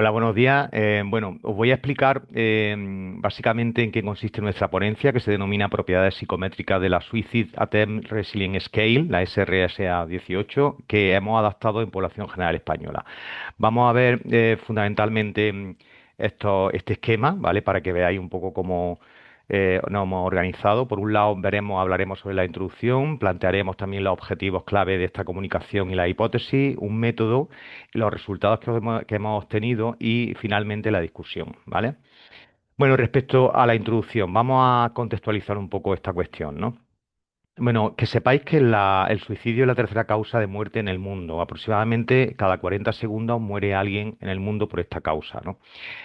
Hola, buenos días. Bueno, os voy a explicar básicamente en qué consiste nuestra ponencia, que se denomina Propiedades psicométricas de la Suicide Attempt Resilience Scale, la SRSA 18, que hemos adaptado en población general española. Vamos a ver fundamentalmente este esquema, ¿vale? Para que veáis un poco cómo nos hemos organizado. Por un lado, hablaremos sobre la introducción, plantearemos también los objetivos clave de esta comunicación y la hipótesis, un método, los resultados que hemos obtenido y finalmente la discusión, ¿vale? Bueno, respecto a la introducción, vamos a contextualizar un poco esta cuestión, ¿no? Bueno, que sepáis que el suicidio es la tercera causa de muerte en el mundo. Aproximadamente cada 40 segundos muere alguien en el mundo por esta causa, ¿no?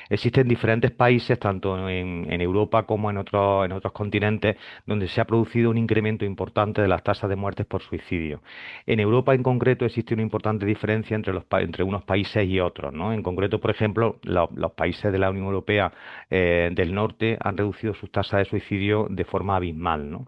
Existen diferentes países, tanto en Europa como en otros continentes, donde se ha producido un incremento importante de las tasas de muertes por suicidio. En Europa, en concreto, existe una importante diferencia entre unos países y otros, ¿no? En concreto, por ejemplo, los países de la Unión Europea del norte han reducido sus tasas de suicidio de forma abismal, ¿no?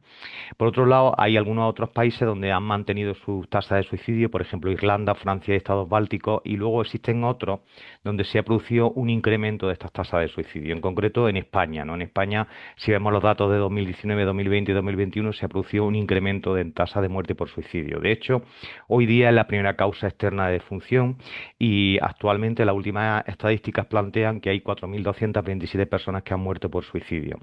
Por otro lado, hay algunos otros países donde han mantenido sus tasas de suicidio, por ejemplo, Irlanda, Francia y Estados Bálticos, y luego existen otros donde se ha producido un incremento de estas tasas de suicidio, en concreto en España, ¿no? En España, si vemos los datos de 2019, 2020 y 2021, se ha producido un incremento de tasas de muerte por suicidio. De hecho, hoy día es la primera causa externa de defunción y actualmente las últimas estadísticas plantean que hay 4.227 personas que han muerto por suicidio.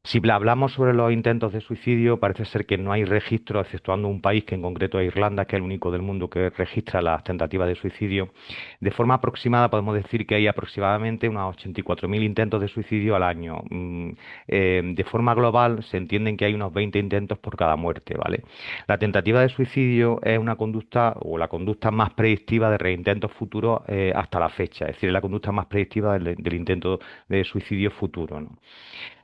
Si hablamos sobre los intentos de suicidio, parece ser que no hay registro, exceptuando un país que en concreto es Irlanda, que es el único del mundo que registra las tentativas de suicidio. De forma aproximada podemos decir que hay aproximadamente unos 84.000 intentos de suicidio al año. De forma global se entienden que hay unos 20 intentos por cada muerte, ¿vale? La tentativa de suicidio es una conducta o la conducta más predictiva de reintentos futuros hasta la fecha, es decir, es la conducta más predictiva del intento de suicidio futuro, ¿no?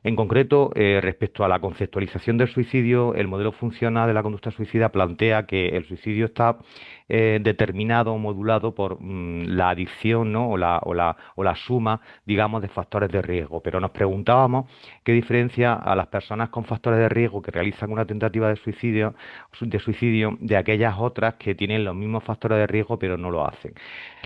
En concreto, respecto a la conceptualización del suicidio, el modelo funcional de la conducta suicida plantea que el suicidio está determinado o modulado por la adicción, ¿no? o la suma, digamos, de factores de riesgo. Pero nos preguntábamos qué diferencia a las personas con factores de riesgo que realizan una tentativa de suicidio de aquellas otras que tienen los mismos factores de riesgo pero no lo hacen.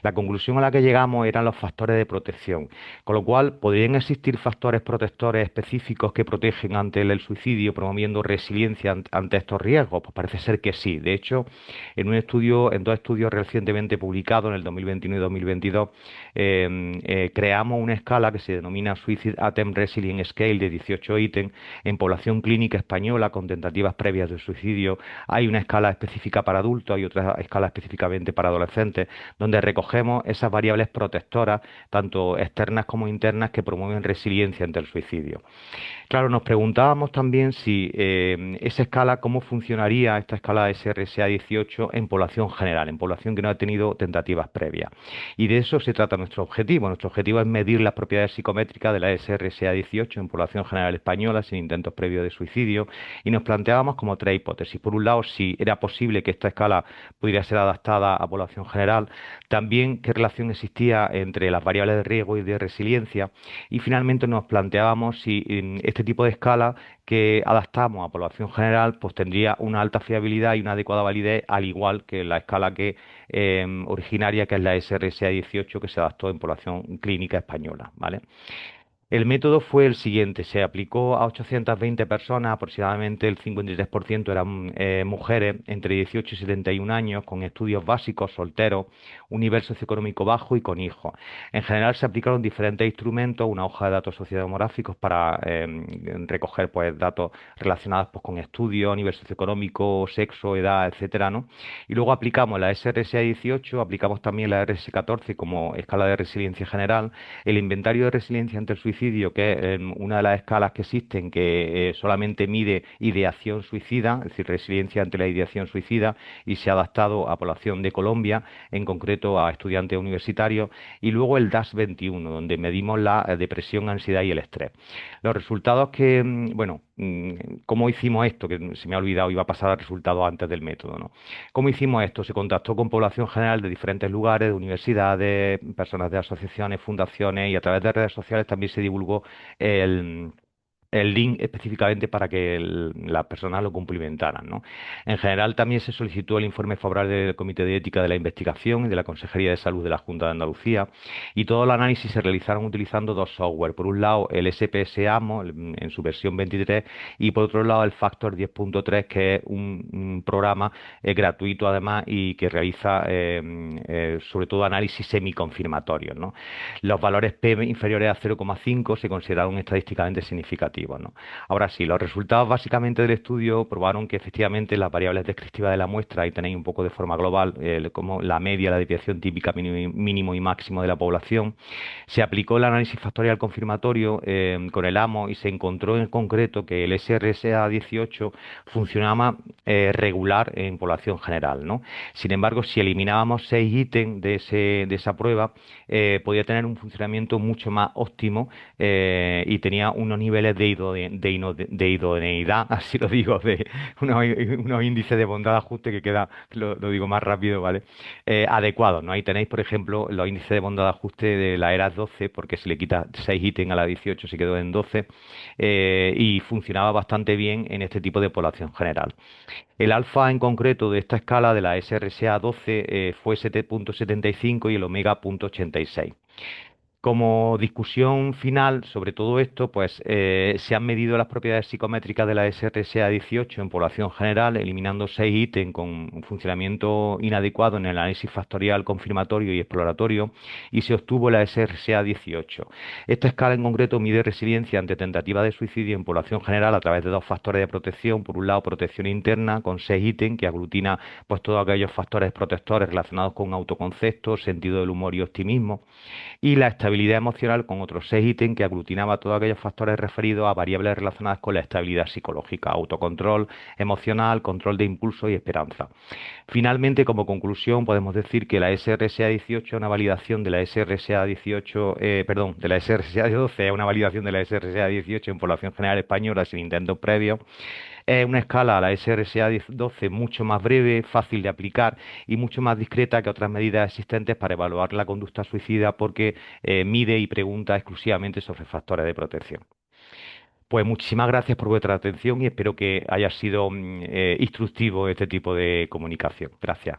La conclusión a la que llegamos eran los factores de protección, con lo cual podrían existir factores protectores específicos que protegen ante el suicidio, promoviendo resiliencia ante estos riesgos. Pues parece ser que sí. De hecho, en dos estudios recientemente publicados en el 2021 y 2022, creamos una escala que se denomina Suicide Attempt Resilience Scale de 18 ítems en población clínica española con tentativas previas de suicidio. Hay una escala específica para adultos, hay otra escala específicamente para adolescentes, donde recogemos esas variables protectoras, tanto externas como internas, que promueven resiliencia ante el suicidio. Claro, nos preguntábamos también si esa escala, cómo funcionaría esta escala SRSA 18 en población general, en población que no ha tenido tentativas previas. Y de eso se trata nuestro objetivo. Nuestro objetivo es medir las propiedades psicométricas de la SRSA 18 en población general española sin intentos previos de suicidio y nos planteábamos como tres hipótesis. Por un lado, si era posible que esta escala pudiera ser adaptada a población general, también qué relación existía entre las variables de riesgo y de resiliencia y finalmente nos planteábamos si este tipo de escala que adaptamos a población general pues tendría una alta fiabilidad y una adecuada validez, al igual que la escala originaria, que es la SRSA 18, que se adaptó en población clínica española, ¿vale? El método fue el siguiente: se aplicó a 820 personas, aproximadamente el 53% eran mujeres entre 18 y 71 años, con estudios básicos, solteros, un nivel socioeconómico bajo y con hijos. En general se aplicaron diferentes instrumentos, una hoja de datos sociodemográficos para recoger pues, datos relacionados pues, con estudios, nivel socioeconómico, sexo, edad, etcétera, ¿no? Y luego aplicamos la SRSA 18, aplicamos también la RS 14 como escala de resiliencia general, el inventario de resiliencia ante el suicidio, que es una de las escalas que existen que solamente mide ideación suicida, es decir, resiliencia ante la ideación suicida, y se ha adaptado a población de Colombia, en concreto a estudiantes universitarios, y luego el DAS 21, donde medimos la depresión, ansiedad y el estrés. Los resultados bueno, ¿cómo hicimos esto? Que se me ha olvidado, iba a pasar al resultado antes del método, ¿no? ¿Cómo hicimos esto? Se contactó con población general de diferentes lugares, de universidades, personas de asociaciones, fundaciones, y a través de redes sociales también se divulgó el, el link específicamente para que las personas lo cumplimentaran, ¿no? En general, también se solicitó el informe favorable del Comité de Ética de la Investigación y de la Consejería de Salud de la Junta de Andalucía, y todo el análisis se realizaron utilizando dos software. Por un lado, el SPS AMO en su versión 23, y por otro lado, el Factor 10.3, que es un programa gratuito además y que realiza sobre todo análisis semiconfirmatorios, ¿no? Los valores P inferiores a 0,5 se consideraron estadísticamente significativos, ¿no? Ahora sí, los resultados básicamente del estudio probaron que efectivamente las variables descriptivas de la muestra, ahí tenéis un poco de forma global, como la media, la desviación típica mínimo y máximo de la población. Se aplicó el análisis factorial confirmatorio con el AMO y se encontró en concreto que el SRSA-18 funcionaba regular en población general, ¿no? Sin embargo, si eliminábamos 6 ítems de esa prueba, podía tener un funcionamiento mucho más óptimo, y tenía unos niveles de idoneidad, así lo digo, de unos índices de bondad de ajuste que queda, lo digo más rápido, ¿vale? Adecuados, ¿no? Ahí tenéis, por ejemplo, los índices de bondad de ajuste de la ERAS 12, porque se le quita 6 ítems a la 18, se quedó en 12, y funcionaba bastante bien en este tipo de población general. El alfa en concreto de esta escala de la SRSA 12 fue 7,75 y cinco y el omega 0,86. Como discusión final sobre todo esto, pues se han medido las propiedades psicométricas de la SRSA-18 en población general, eliminando 6 ítems con un funcionamiento inadecuado en el análisis factorial confirmatorio y exploratorio, y se obtuvo la SRSA-18. Esta escala en concreto mide resiliencia ante tentativa de suicidio en población general a través de dos factores de protección. Por un lado, protección interna con 6 ítems, que aglutina pues todos aquellos factores protectores relacionados con autoconcepto, sentido del humor y optimismo, y la estabilidad emocional con otros 6 ítems, que aglutinaba todos aquellos factores referidos a variables relacionadas con la estabilidad psicológica, autocontrol emocional, control de impulso y esperanza. Finalmente, como conclusión, podemos decir que la SRSA-18 es una validación de la SRSA-18, perdón, de la SRSA-12, es una validación de la SRSA-18 en población general española sin intentos previos. Es una escala, la SRSA-12, mucho más breve, fácil de aplicar y mucho más discreta que otras medidas existentes para evaluar la conducta suicida, porque mide y pregunta exclusivamente sobre factores de protección. Pues muchísimas gracias por vuestra atención y espero que haya sido instructivo este tipo de comunicación. Gracias.